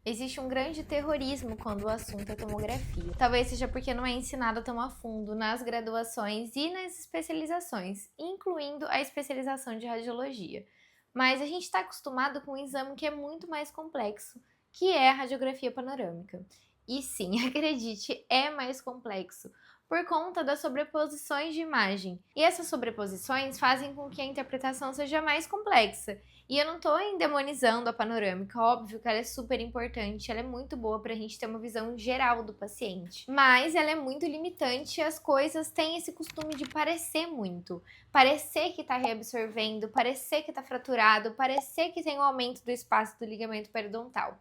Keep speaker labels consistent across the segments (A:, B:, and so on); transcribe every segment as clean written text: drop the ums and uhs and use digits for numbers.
A: Existe um grande terrorismo quando o assunto é tomografia. Talvez seja porque não é ensinado tão a fundo nas graduações e nas especializações, incluindo a especialização de radiologia. Mas a gente está acostumado com um exame que é muito mais complexo, que é a radiografia panorâmica. E sim, acredite, é mais complexo, por conta das sobreposições de imagem. E essas sobreposições fazem com que a interpretação seja mais complexa. E eu não tô endemonizando a panorâmica, óbvio que ela é super importante, ela é muito boa pra gente ter uma visão geral do paciente. Mas ela é muito limitante e as coisas têm esse costume de parecer muito. Parecer que tá reabsorvendo, parecer que tá fraturado, parecer que tem um aumento do espaço do ligamento periodontal.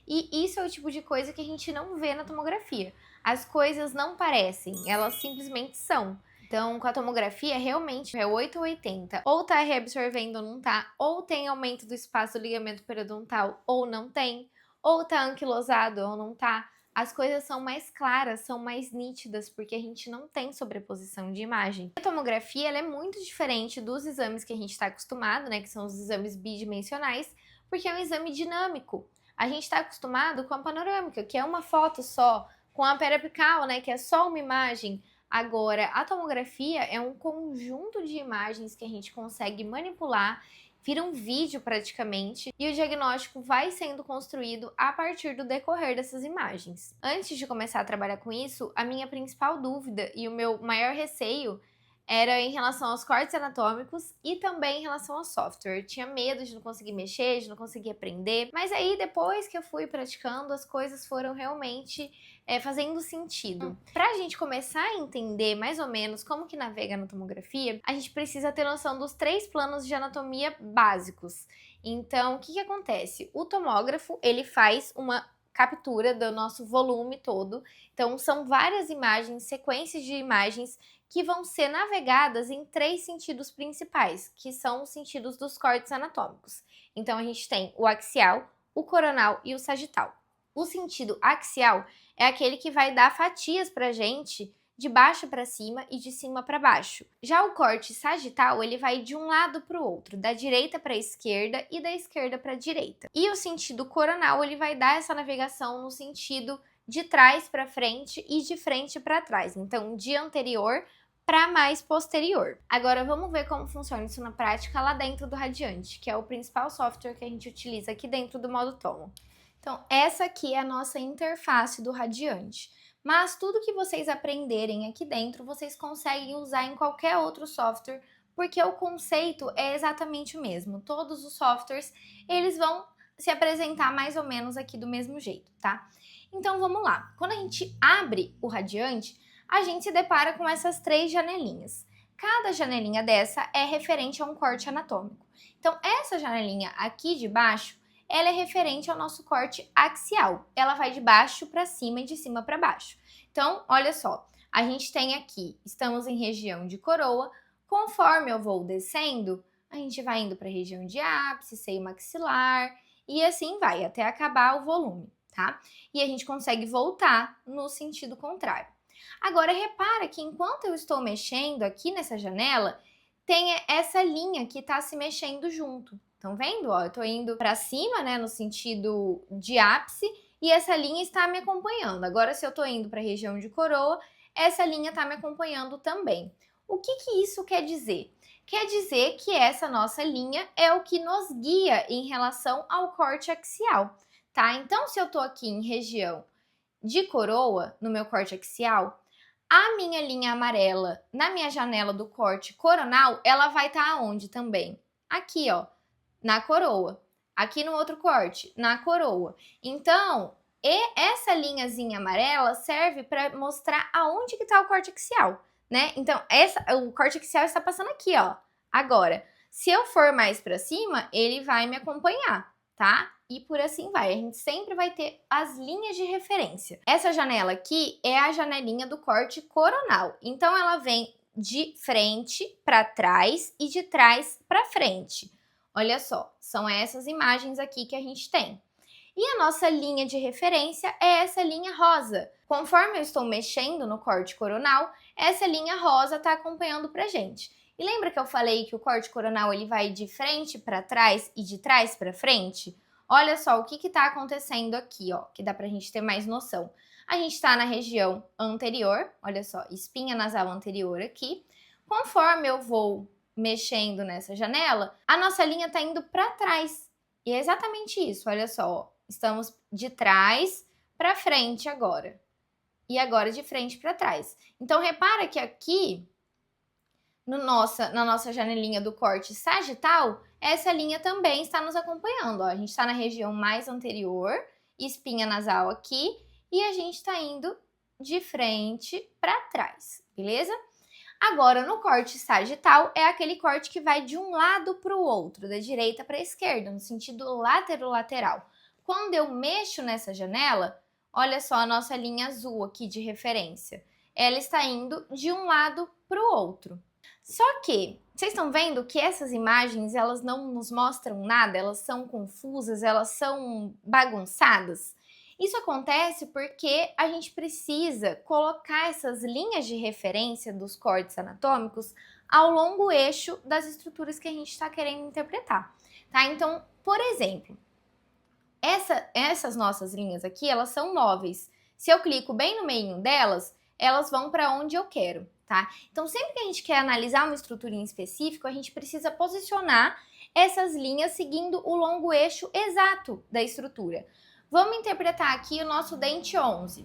A: E isso é o tipo de coisa que a gente não vê na tomografia. As coisas não parecem, elas simplesmente são. Então, com a tomografia, realmente é 8 ou 80. Ou tá reabsorvendo ou não tá, ou tem aumento do espaço do ligamento periodontal ou não tem, ou tá anquilosado ou não tá. As coisas são mais claras, são mais nítidas, porque a gente não tem sobreposição de imagem. A tomografia ela é muito diferente dos exames que a gente está acostumado, né, que são os exames bidimensionais, porque é um exame dinâmico. A gente está acostumado com a panorâmica, que é uma foto só, com a periapical, né, que é só uma imagem. Agora, a tomografia é um conjunto de imagens que a gente consegue manipular, vira um vídeo praticamente, e o diagnóstico vai sendo construído a partir do decorrer dessas imagens. Antes de começar a trabalhar com isso, a minha principal dúvida e o meu maior receio era em relação aos cortes anatômicos e também em relação ao software. Eu tinha medo de não conseguir mexer, de não conseguir aprender, mas aí depois que eu fui praticando, as coisas foram realmente fazendo sentido. Pra gente começar a entender mais ou menos como que navega na tomografia, a gente precisa ter noção dos 3 planos de anatomia básicos. Então, o que acontece? O tomógrafo, ele faz uma captura do nosso volume todo. Então, são várias imagens, sequências de imagens que vão ser navegadas em 3 sentidos principais, que são os sentidos dos cortes anatômicos. Então, a gente tem o axial, o coronal e o sagital. O sentido axial é aquele que vai dar fatias pra gente de baixo para cima e de cima para baixo. Já o corte sagital, ele vai de um lado para o outro, da direita para a esquerda e da esquerda para a direita. E o sentido coronal, ele vai dar essa navegação no sentido de trás para frente e de frente para trás. Então, de anterior para mais posterior. Agora vamos ver como funciona isso na prática lá dentro do Radiante, que é o principal software que a gente utiliza aqui dentro do modo Tomo. Então, essa aqui é a nossa interface do Radiante. Mas tudo que vocês aprenderem aqui dentro, vocês conseguem usar em qualquer outro software, porque o conceito é exatamente o mesmo. Todos os softwares, eles vão se apresentar mais ou menos aqui do mesmo jeito, tá? Então, vamos lá. Quando a gente abre o Radiante, a gente se depara com essas 3 janelinhas. Cada janelinha dessa é referente a um corte anatômico. Então, essa janelinha aqui de baixo, ela é referente ao nosso corte axial. Ela vai de baixo para cima e de cima para baixo. Então, olha só, a gente tem aqui, estamos em região de coroa. Conforme eu vou descendo, a gente vai indo para a região de ápice, seio maxilar e assim vai, até acabar o volume, tá? E a gente consegue voltar no sentido contrário. Agora, repara que enquanto eu estou mexendo aqui nessa janela, tem essa linha que está se mexendo junto. Estão vendo? Ó, eu estou indo para cima, né, no sentido de ápice, e essa linha está me acompanhando. Agora, se eu estou indo para a região de coroa, essa linha está me acompanhando também. O que isso quer dizer? Quer dizer que essa nossa linha é o que nos guia em relação ao corte axial, tá? Então, se eu estou aqui em região de coroa, no meu corte axial, a minha linha amarela na minha janela do corte coronal, ela vai estar aonde também? Aqui, ó, na coroa. Aqui no outro corte, na coroa. Então, essa linhazinha amarela serve para mostrar aonde que está o corte axial, né? Então, o corte axial está passando aqui, ó. Agora, se eu for mais para cima, ele vai me acompanhar, tá? E por assim vai. A gente sempre vai ter as linhas de referência. Essa janela aqui é a janelinha do corte coronal. Então, ela vem de frente para trás e de trás para frente. Olha só, são essas imagens aqui que a gente tem. E a nossa linha de referência é essa linha rosa. Conforme eu estou mexendo no corte coronal, essa linha rosa está acompanhando pra gente. E lembra que eu falei que o corte coronal ele vai de frente para trás e de trás para frente? olha só o que está acontecendo aqui, ó, que dá pra gente ter mais noção. A gente está na região anterior, olha só, espinha nasal anterior aqui. Conforme eu vou mexendo nessa janela, a nossa linha está indo para trás. E é exatamente isso, olha só, ó, estamos de trás para frente agora. E agora de frente para trás. Então, repara que aqui, na nossa janelinha do corte sagital, essa linha também está nos acompanhando. Ó. A gente está na região mais anterior, espinha nasal aqui, e a gente está indo de frente para trás, beleza? Agora, no corte sagital, é aquele corte que vai de um lado para o outro, da direita para a esquerda, no sentido lateral. Quando eu mexo nessa janela, olha só a nossa linha azul aqui de referência. Ela está indo de um lado para o outro. Só que, vocês estão vendo que essas imagens, elas não nos mostram nada, elas são confusas, elas são bagunçadas? Isso acontece porque a gente precisa colocar essas linhas de referência dos cortes anatômicos ao longo eixo das estruturas que a gente está querendo interpretar, tá? Então, por exemplo, essas nossas linhas aqui, elas são móveis. Se eu clico bem no meio delas, elas vão para onde eu quero, tá? Então, sempre que a gente quer analisar uma estrutura em específico, a gente precisa posicionar essas linhas seguindo o longo eixo exato da estrutura. Vamos interpretar aqui o nosso dente 11.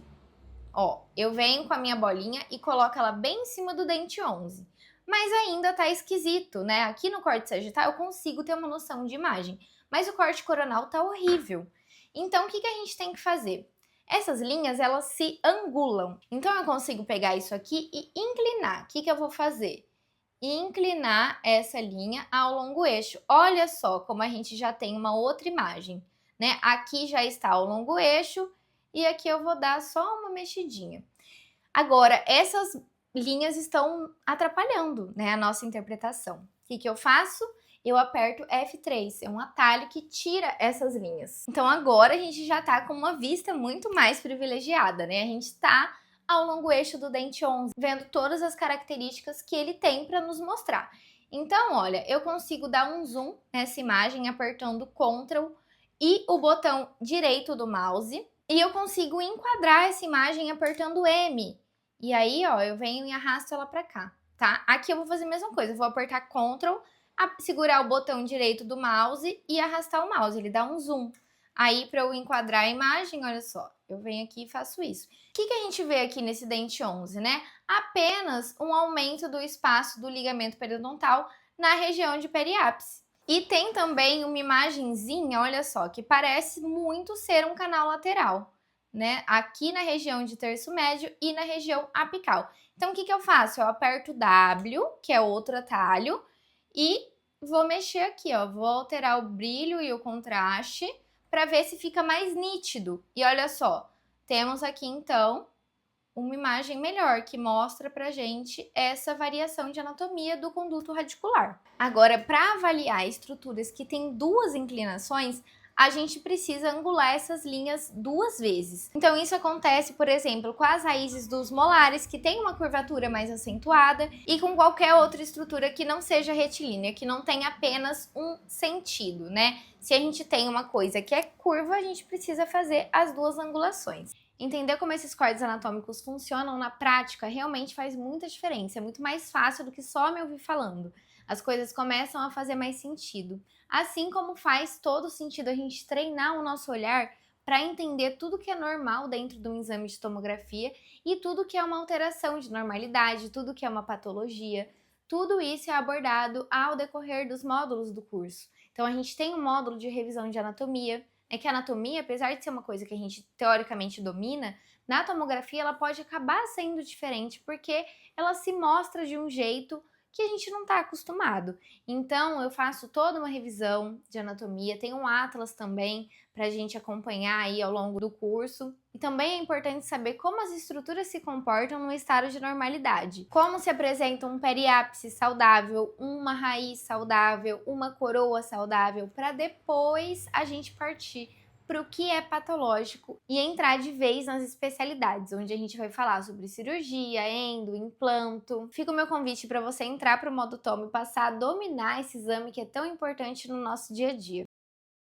A: Ó, eu venho com a minha bolinha e coloco ela bem em cima do dente 11. Mas ainda tá esquisito, né? Aqui no corte sagital eu consigo ter uma noção de imagem, mas o corte coronal tá horrível. Então, o que a gente tem que fazer? Essas linhas, elas se angulam. Então, eu consigo pegar isso aqui e inclinar. O que eu vou fazer? Inclinar essa linha ao longo eixo. Olha só como a gente já tem uma outra imagem, né? Aqui já está ao longo eixo e aqui eu vou dar só uma mexidinha. Agora, essas linhas estão atrapalhando, né, a nossa interpretação. O que eu faço? Eu aperto F3, é um atalho que tira essas linhas. Então agora a gente já tá com uma vista muito mais privilegiada, né? A gente tá ao longo eixo do dente 11, vendo todas as características que ele tem para nos mostrar. Então, olha, eu consigo dar um zoom nessa imagem apertando Ctrl e o botão direito do mouse, e eu consigo enquadrar essa imagem apertando M. E aí, ó, eu venho e arrasto ela para cá, tá? Aqui eu vou fazer a mesma coisa, eu vou apertar Ctrl, segurar o botão direito do mouse e arrastar o mouse, ele dá um zoom. Aí, para eu enquadrar a imagem, olha só, eu venho aqui e faço isso. O que a gente vê aqui nesse dente 11, né? Apenas um aumento do espaço do ligamento periodontal na região de periápice. E tem também uma imagenzinha, olha só, que parece muito ser um canal lateral, né? Aqui na região de terço médio e na região apical. Então, o que eu faço? Eu aperto W, que é outro atalho, e vou mexer aqui, ó. Vou alterar o brilho e o contraste para ver se fica mais nítido. E olha só, temos aqui, então, uma imagem melhor que mostra pra gente essa variação de anatomia do conduto radicular. Agora, para avaliar estruturas que têm duas inclinações, a gente precisa angular essas linhas duas vezes. Então, isso acontece, por exemplo, com as raízes dos molares, que tem uma curvatura mais acentuada, e com qualquer outra estrutura que não seja retilínea, que não tenha apenas um sentido, né? Se a gente tem uma coisa que é curva, a gente precisa fazer as duas angulações. Entender como esses cortes anatômicos funcionam na prática realmente faz muita diferença, é muito mais fácil do que só me ouvir falando. As coisas começam a fazer mais sentido. Assim como faz todo sentido a gente treinar o nosso olhar para entender tudo que é normal dentro de um exame de tomografia e tudo que é uma alteração de normalidade, tudo que é uma patologia. Tudo isso é abordado ao decorrer dos módulos do curso. Então a gente tem um módulo de revisão de anatomia, é que a anatomia, apesar de ser uma coisa que a gente teoricamente domina, na tomografia ela pode acabar sendo diferente porque ela se mostra de um jeito que a gente não está acostumado. Então, eu faço toda uma revisão de anatomia, tem um atlas também para a gente acompanhar aí ao longo do curso. E também é importante saber como as estruturas se comportam no estado de normalidade. Como se apresenta um periápice saudável, uma raiz saudável, uma coroa saudável, para depois a gente partir para o que é patológico e entrar de vez nas especialidades, onde a gente vai falar sobre cirurgia, endo, implanto. Fica o meu convite para você entrar para o modo tomo e passar a dominar esse exame que é tão importante no nosso dia a dia.